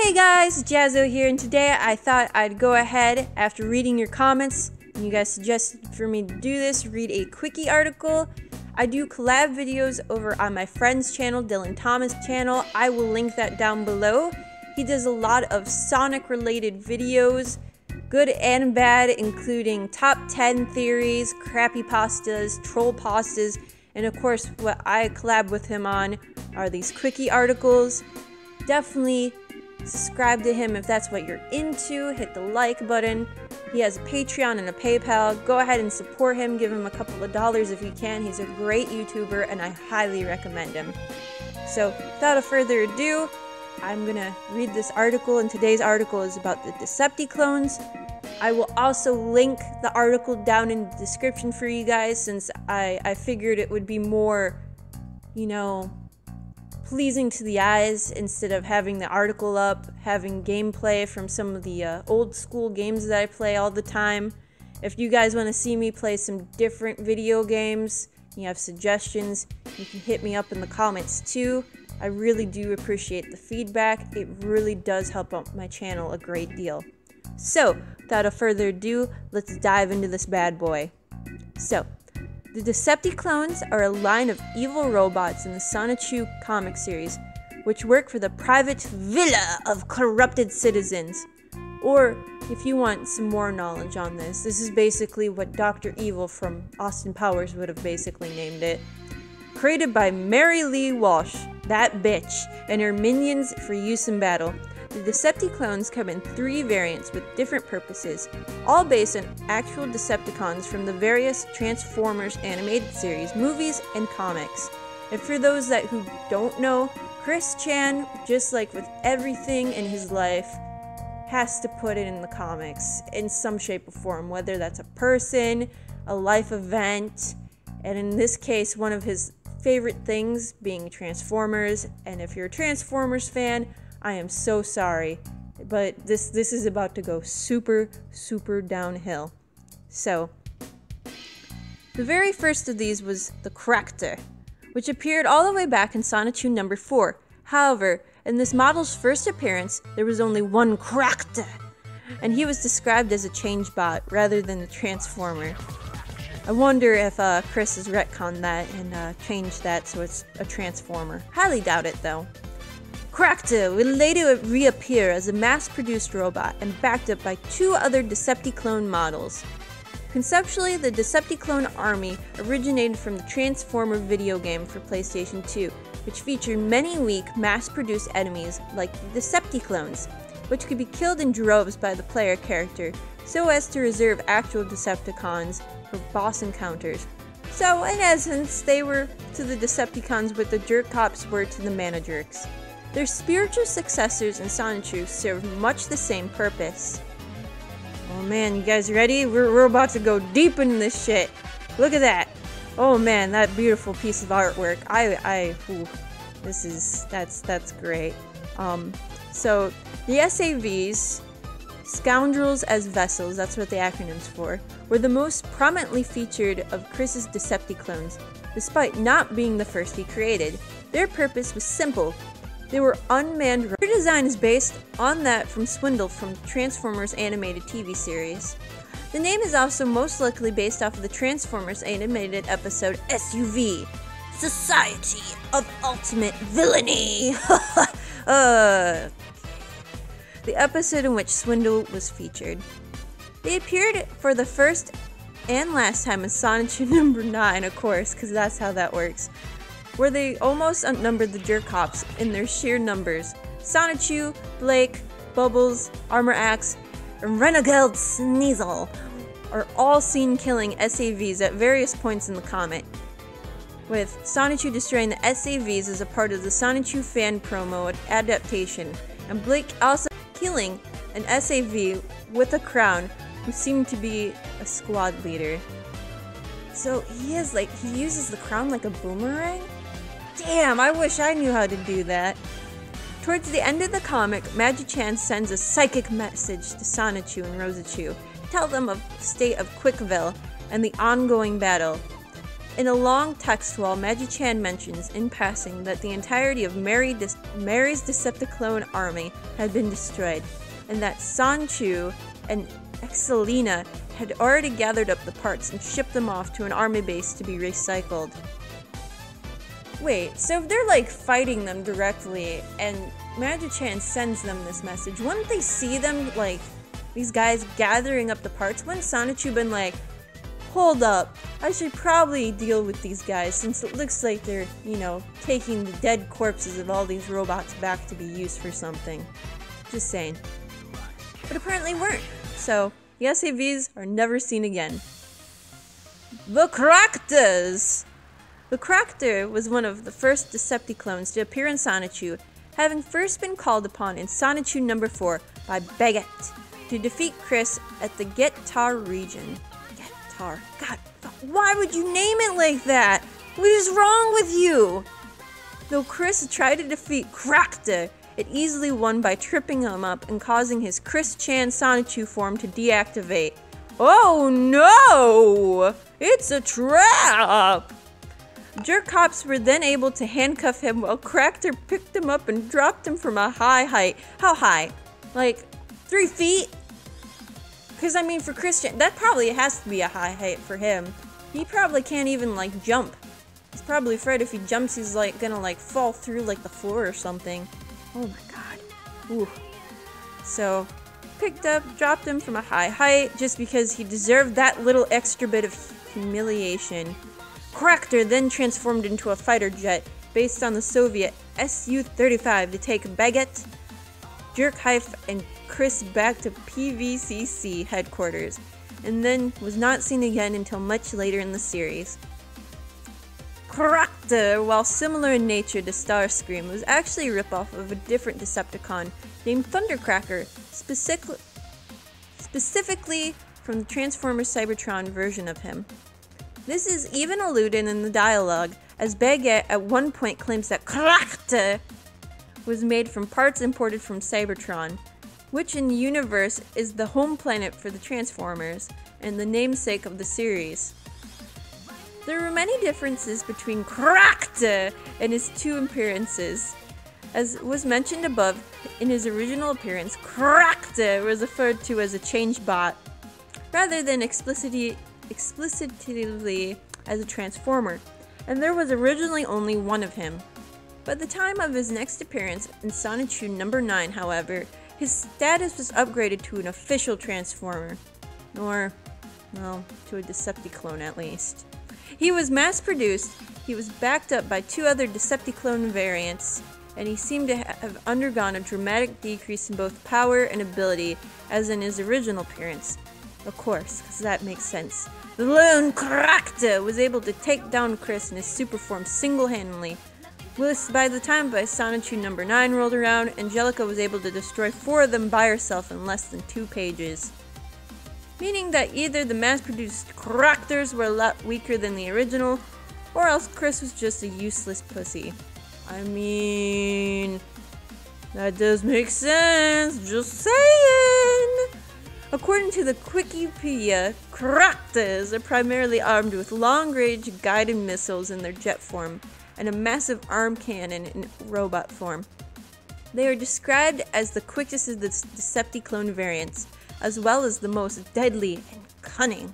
Hey guys, Jazzo here, and today I thought I'd go ahead, after reading your comments, and you guys suggested for me to do this, read a quickie article. I do collab videos over on my friend's channel, Dylan Thomas' channel. I will link that down below. He does a lot of Sonic related videos, good and bad, including top 10 theories, crappy pastas, troll pastas, and of course what I collab with him on are these quickie articles. Definitely subscribe to him if that's what you're into. Hit the like button. He has a Patreon and a PayPal. Go ahead and support him. Give him a couple of dollars if you can. He's a great YouTuber and I highly recommend him. So without further ado, I'm gonna read this article, and today's article is about the Decepti-clones. I will also link the article down in the description for you guys, since I figured it would be more, pleasing to the eyes instead of having the article up, having gameplay from some of the old school games that I play all the time. If you guys want to see me play some different video games, you have suggestions, you can hit me up in the comments too. I really do appreciate the feedback. It really does help out my channel a great deal. So, without further ado, let's dive into this bad boy. So, the Decepti-clones are a line of evil robots in the CWCiki comic series, which work for the private villa of corrupted citizens. Or, if you want some more knowledge on this is basically what Dr. Evil from Austin Powers would have basically named it. Created by Mary Lee Walsh, that bitch, and her minions for use in battle. The Decepti-clones come in 3 variants with different purposes, all based on actual Decepticons from the various Transformers animated series, movies, and comics. And for those who don't know, Chris Chan, just like with everything in his life, has to put it in the comics in some shape or form, whether that's a person, a life event, and in this case, one of his favorite things being Transformers. And if you're a Transformers fan, I am so sorry, but this is about to go super downhill. So, the very first of these was the Cractor, which appeared all the way back in CWCiki number 4. However, in this model's first appearance, there was only one Cractor, and he was described as a change bot rather than a transformer. I wonder if Chris has retconned that and changed that so it's a transformer. Highly doubt it though. Cractor will later reappear as a mass-produced robot and backed up by 2 other Decepti-clone models. Conceptually, the Decepti-clone army originated from the Transformer video game for PlayStation 2, which featured many weak, mass-produced enemies like the Decepti-clones, which could be killed in droves by the player character, so as to reserve actual Decepticons for boss encounters. So, in essence, they were to the Decepticons what the Jerk Cops were to the Mana-Jerks. Their spiritual successors in CWCiki served much the same purpose. Oh man, you guys ready? We're about to go deep into this shit. Look at that. Oh man, that beautiful piece of artwork. That's great. So the SAVs, Scoundrels as Vessels, that's what the acronym's for, were the most prominently featured of Chris's Decepti-clones, despite not being the first he created. Their purpose was simple. They were unmanned. Their design is based on that from Swindle from Transformers animated TV series. The name is also most likely based off of the Transformers animated episode SUV, Society of Ultimate Villainy. The episode in which Swindle was featured. They appeared for the first and last time in CWCiki number 9, of course, because that's how that works, where they almost outnumbered the Jerk Cops in their sheer numbers. CWCiki, Blake, Bubbles, Armor Axe, and Renegade Sneasel are all seen killing SAVs at various points in the comic, with CWCiki destroying the SAVs as a part of the CWCiki fan promo adaptation, and Blake also killing an SAV with a crown who seemed to be a squad leader. So he uses the crown like a boomerang? Damn, I wish I knew how to do that. Towards the end of the comic, Magi-chan sends a psychic message to Sonichu and Rosichu to tell them of the state of Quickville and the ongoing battle. In a long text wall, Magi-chan mentions in passing that the entirety of Mary's Decepti-clone army had been destroyed, and that Sanchu and Excelina had already gathered up the parts and shipped them off to an army base to be recycled. Wait, so if they're like fighting them directly and Magi-chan sends them this message, wouldn't they see them, like, these guys gathering up the parts? Wouldn't Sonichu been like, hold up, I should probably deal with these guys since it looks like they're, you know, taking the dead corpses of all these robots back to be used for something. Just saying. But apparently weren't. So, the SAVs are never seen again. The Cractors! The Cractor was one of the first Decepti-clones to appear in Sonichu, having first been called upon in Sonichu number 4 by Baguette to defeat Chris at the Get-Tar region. Get-Tar. God, why would you name it like that? What is wrong with you? Though Chris tried to defeat Cractor, it easily won by tripping him up and causing his Chris-chan Sonichu form to deactivate. Oh no! It's a trap! Jerk cops were then able to handcuff him while Cractor picked him up and dropped him from a high height. How high? Like 3 feet? Because I mean, for Christian, that probably has to be a high height for him. He probably can't even like jump. He's probably afraid if he jumps, he's like gonna like fall through like the floor or something. Oh my god. Ooh. So, picked up, dropped him from a high height just because he deserved that little extra bit of humiliation. Cractor then transformed into a fighter jet based on the Soviet Su-35 to take Baguette, Jerkheif, and Chris back to PVCC headquarters, and then was not seen again until much later in the series. Cractor, while similar in nature to Starscream, was actually a ripoff of a different Decepticon named Thundercracker, specifically from the Transformers Cybertron version of him. This is even alluded in the dialogue, as Baguette at one point claims that Cractor was made from parts imported from Cybertron, which in the universe is the home planet for the Transformers and the namesake of the series. There were many differences between Cractor and his 2 appearances. As was mentioned above, in his original appearance, Cractor was referred to as a change bot, rather than explicitly as a Transformer, and there was originally only one of him. By the time of his next appearance in Sonichu number 9, however, his status was upgraded to an official Transformer. Or, well, to a Decepti-clone at least. He was mass-produced, he was backed up by 2 other Decepti-clone variants, and he seemed to have undergone a dramatic decrease in both power and ability as in his original appearance. Of course, because that makes sense. The lone Cractor was able to take down Chris in his super form single-handedly. By the time Sonichu number 9 rolled around, Angelica was able to destroy 4 of them by herself in less than 2 pages. Meaning that either the mass-produced Cractors were a lot weaker than the original, or else Chris was just a useless pussy. I mean, that does make sense, just saying! According to the Wikipedia, Cractors are primarily armed with long-range guided missiles in their jet form, and a massive arm cannon in robot form. They are described as the quickest of the Decepti-clone variants, as well as the most deadly and cunning.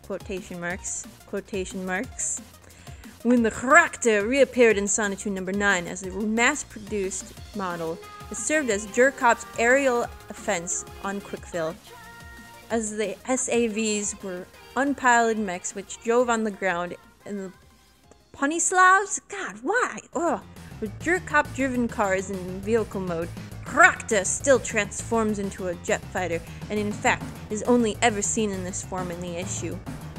Quotation marks. Quotation marks. When the Cractor reappeared in Sonichu number 9 as a mass-produced model, it served as Jerkop's aerial offense on Quickfill, as the SAVs were unpiloted mechs which drove on the ground, and the Punislavs? God, why? Ugh. With Jerkop-driven cars in vehicle mode, Cractor still transforms into a jet fighter, and in fact is only ever seen in this form in the issue.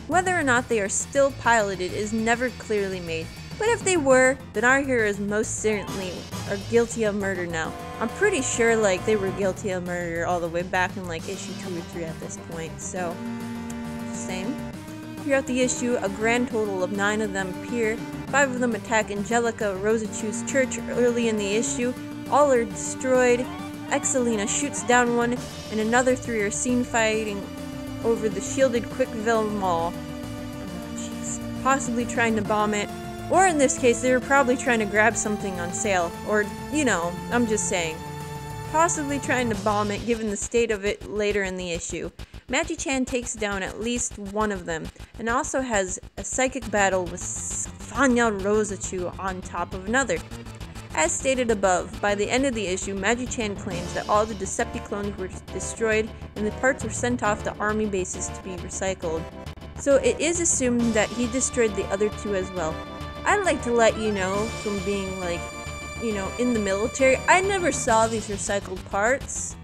Whether or not they are still piloted is never clearly made, but if they were, then our heroes most certainly are guilty of murder now. I'm pretty sure like they were guilty of murder all the way back in like issue 2 or 3 at this point, so same. Throughout the issue, a grand total of 9 of them appear. 5 of them attack Angelica Rosachu's church early in the issue. All are destroyed. Excelina shoots down one, and another 3 are seen fighting over the shielded Quickville Mall. Jeez. possibly trying to bomb it, or in this case, they were probably trying to grab something on sale, or, you know, I'm just saying. Possibly trying to bomb it given the state of it later in the issue. Magi-chan takes down at least one of them, and also has a psychic battle with Fanya Rosachu on top of another. As stated above, by the end of the issue, Magi-chan claims that all the Decepti-clones were destroyed and the parts were sent off to army bases to be recycled. So it is assumed that he destroyed the other two as well. I'd like to let you know, from being like, you know, in the military, I never saw these recycled parts.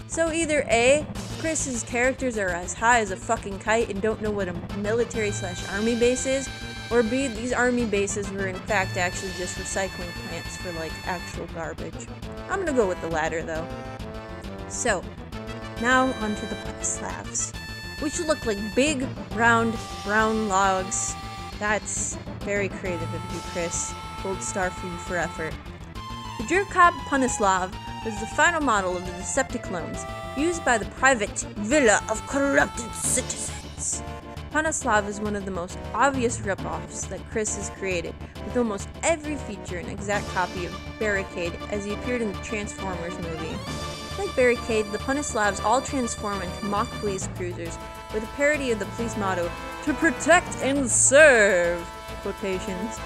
So either A, Chris's characters are as high as a fucking kite and don't know what a military/army base is, or B, these army bases were in fact actually just recycling plants for like actual garbage. I'm gonna go with the latter though. So, now onto the Slavs, which look like big, round, brown logs. That's very creative of you, Chris. Gold star for you for effort. The Jerkop Punislav was the final model of the Decepti-clones, used by the private villa of corrupted citizens. Punislav is one of the most obvious rip-offs that Chris has created, with almost every feature an exact copy of Barricade as he appeared in the Transformers movie. Like Barricade, the Punislavs all transform into mock police cruisers, with a parody of the police motto, "To protect and serve!" Quotations.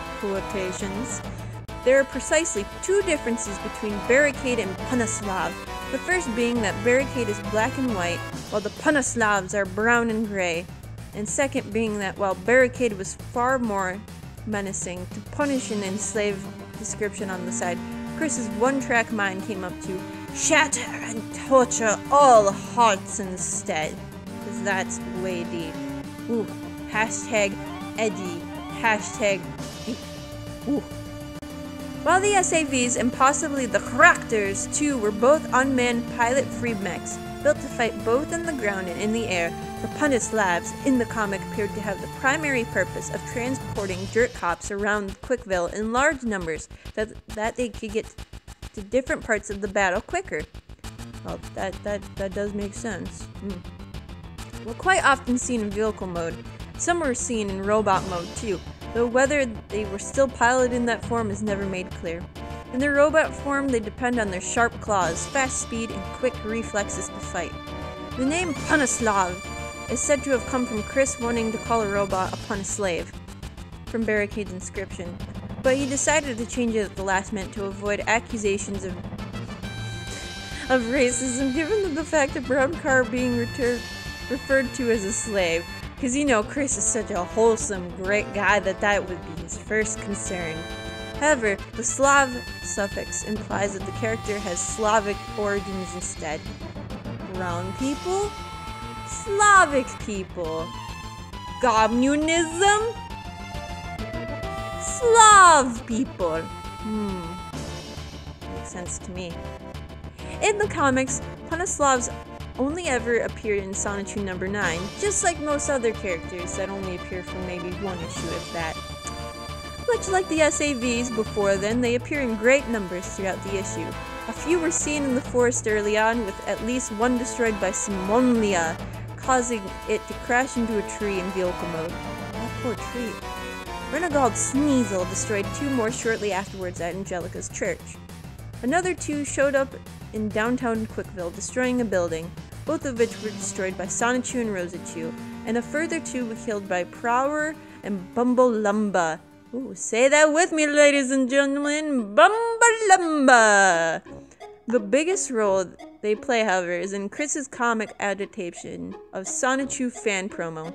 There are precisely two differences between Barricade and Punislav, the first being that Barricade is black and white, while the Punislavs are brown and gray, and second being that while Barricade was far more menacing to punish and enslave description on the side, Chris's one-track mind came up to shatter and torture all hearts instead, because that's way deep. Ooh, hashtag edgy, hashtag deep. Ooh. While the SAVs and possibly the Crackers too were both unmanned pilot-free mechs, built to fight both on the ground and in the air, the Punislavs in the comic appeared to have the primary purpose of transporting dirt cops around Quickville in large numbers that they could get to different parts of the battle quicker. Well, that does make sense. Well, quite often seen in vehicle mode. Some were seen in robot mode too, though whether they were still piloted in that form is never made clear. In their robot form, they depend on their sharp claws, fast speed, and quick reflexes to fight. The name Punislav is said to have come from Chris wanting to call a robot a Punislave, from Barricade's inscription, but he decided to change it at the last minute to avoid accusations of racism, given the fact of brown car being referred to as a slave. Because, you know, Chris is such a wholesome, great guy that would be his first concern. However, the Slav suffix implies that the character has Slavic origins instead. Brown people? Slavic people. Communism? Slav people. Makes sense to me. In the comics, Punislavs only ever appeared in Sonichu number 9, just like most other characters that only appear for maybe one issue if that. Much like the SAVs before then, they appear in great numbers throughout the issue. A few were seen in the forest early on, with at least one destroyed by Simonlia, causing it to crash into a tree in vehicle mode. That poor tree. Renegade Sneasel destroyed two more shortly afterwards at Angelica's church. Another two showed up in downtown Quickville, destroying a building, both of which were destroyed by Sonichu and Rosachu, and a further two were killed by Prower and Bumbalumba. Ooh, say that with me, ladies and gentlemen, Bumbalumba! The biggest role they play, however, is in Chris's comic adaptation of Sonichu fan promo,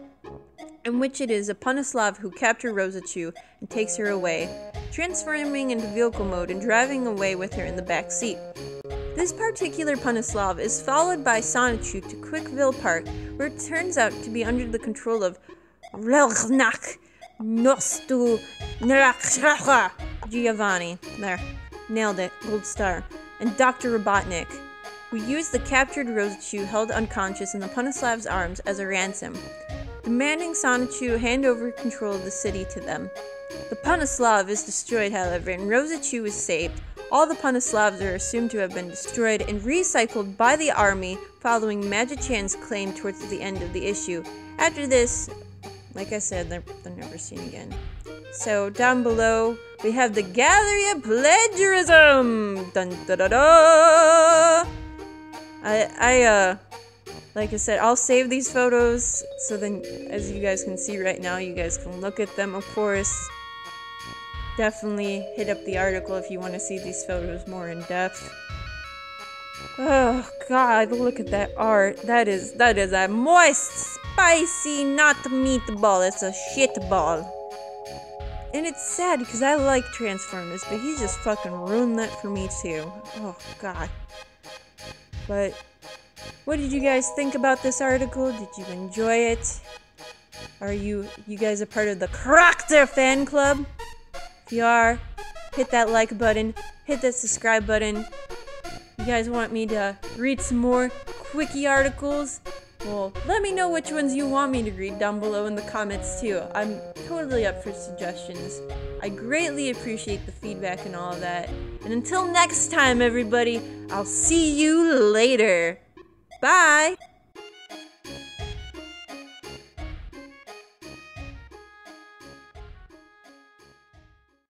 in which it is a Punislav who captures Rosachu and takes her away, transforming into vehicle mode and driving away with her in the back seat. This particular Punislav is followed by Sonichu to Quickville Park, where it turns out to be under the control of Relchnak Nostu Nerakshacha Giovanni. There, nailed it, gold star. And Dr. Robotnik, who used the captured Rosachu held unconscious in the Punislav's arms as a ransom, demanding Sonichu hand over control of the city to them. The Punislav is destroyed, however, and Rosachu is saved. All the Punislavs are assumed to have been destroyed and recycled by the army following Magi-chan's claim towards the end of the issue. After this, like I said, they're never seen again. So down below, we have the Gallery of Plagiarism! Dun da da da! Like I said, I'll save these photos, so then, as you guys can see right now, you guys can look at them, of course. Definitely hit up the article if you want to see these photos more in depth. Oh god, look at that art. That is a moist, spicy, not meatball, it's a shitball. And it's sad because I like Transformers, but he just fucking ruined that for me too. Oh god. But what did you guys think about this article? Did you enjoy it? Are you guys a part of the Character fan club? If you are, hit that like button, hit that subscribe button. You guys want me to read some more quickie articles? Well, let me know which ones you want me to read down below in the comments too. I'm totally up for suggestions. I greatly appreciate the feedback and all of that. And until next time, everybody, I'll see you later. Bye!